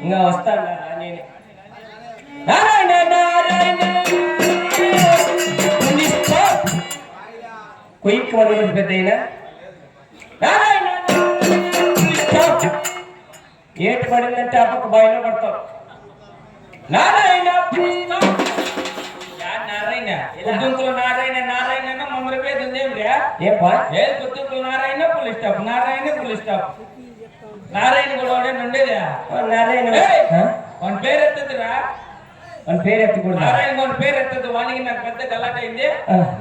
ఇంకా వస్తాను నేను నారాయణ నారాయణ కొయ్యకు మొదలు పెద్ద అయినా నారాయణ ఏటు పడిందంటే ఆ పక్క బాయిలో పడతావు నారాయణ నారాయణ పొద్దుంకులు నారాయణ నారాయణ మమ్మల్ని పేరు ఉందేమిరా ఏపా ఏ పొద్దుంకులు నారాయణ పులి స్టాప్ నారాయణ పులి స్టాప్ నారాయణ కూడా ఉండేదా నారాయణ వన్ పేరు ఎత్తదురా వన్ పేరు ఎత్తకూడదు నారాయణ వన్ పేరు ఎత్తదు వానికి నాకు పెద్ద గలాట్ అయింది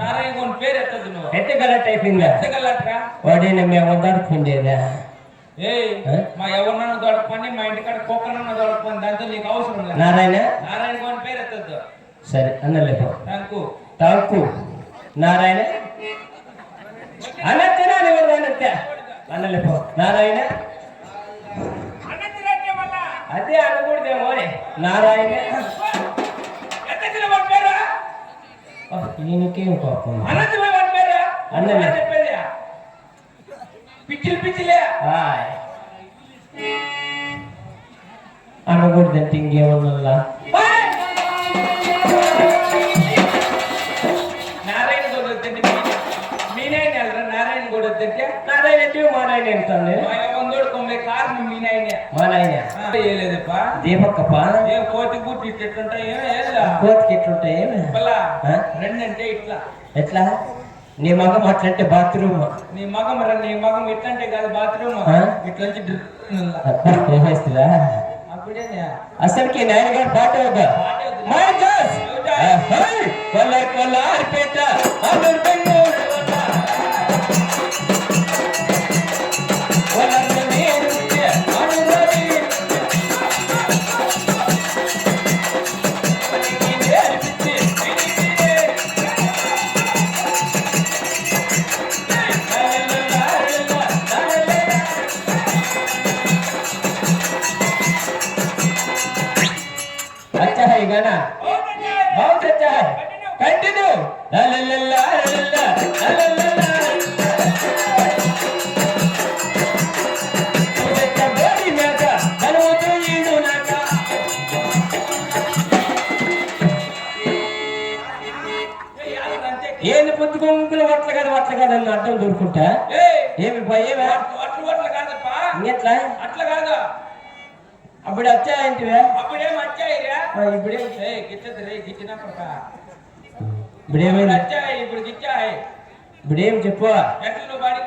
నారాయణ వన్ పేరు ఎత్తదు నువ్వు పెద్ద గలాట్ అయిపోయిందా పెద్ద గలాట్రా వాడేనా మేము వద్దాడుకుండేదా ఏ మా ఎవరినన్నా దొరకపని మా ఇంటికాడ కుక్కనన్నా దొరకపని దాంతో నీకు అవసరం లేదు నారాయణ నారాయణ వన్ పేరు ఎత్తద్దు సరే అన్నలేదు తాకు తాకు నారాయణ అన్నచ్చనా అన్నలేపో నారాయణ అదే అనకూడదేమో నారాయణ ఈయనకేం కోపం అన్నలే పిచ్చిలు పిచ్చిలే అనకూడదంటే ఇంకేమన్నా నారాయణ కూడా మీనాయన నారాయణ కూడా వద్దంటే నారాయణ అంటే మా నాయన ఎంతండి కారణం మీ నాయన మా నాయన ఏలేదప్పా దీపక్కప్ప ఏ కోతి గుట్టి ఇట్లుంటాయి కోతికి ఎట్లుంటాయి రెండంటే ఇట్లా ఎట్లా నీ మగం అట్లంటే బాత్రూమ్ నీ మగం నీ మగం ఇట్లంటే కాదు బాత్రూమ్ ఇట్లా చేస్తుందా అప్పుడే అసలుకి నాయన గారు పాట వద్దా కొల్లారిపేట अच्छा है गाना बहुत अच्छा है कंटिन्यू ला ला ला ला ला ला ला ला तुझे कबड्डी में का करो तो ये ना का ఏంది పొద్దుకొంకులు వట్ల కదా అని అర్థం దొరుకుంటా ఏమి ఏమి వట్ల కాదప్పా ఎట్లా అట్లా కాదు అప్పుడు వచ్చాయంటివే అప్పుడేం వచ్చాయిరా ఇప్పుడేం గిచ్చదు రే గిచ్చినా ఇప్పుడేమైనా వచ్చాయి ఇప్పుడు గిచ్చాయి ఇప్పుడేం చెప్పు ఎట్లా బాడీ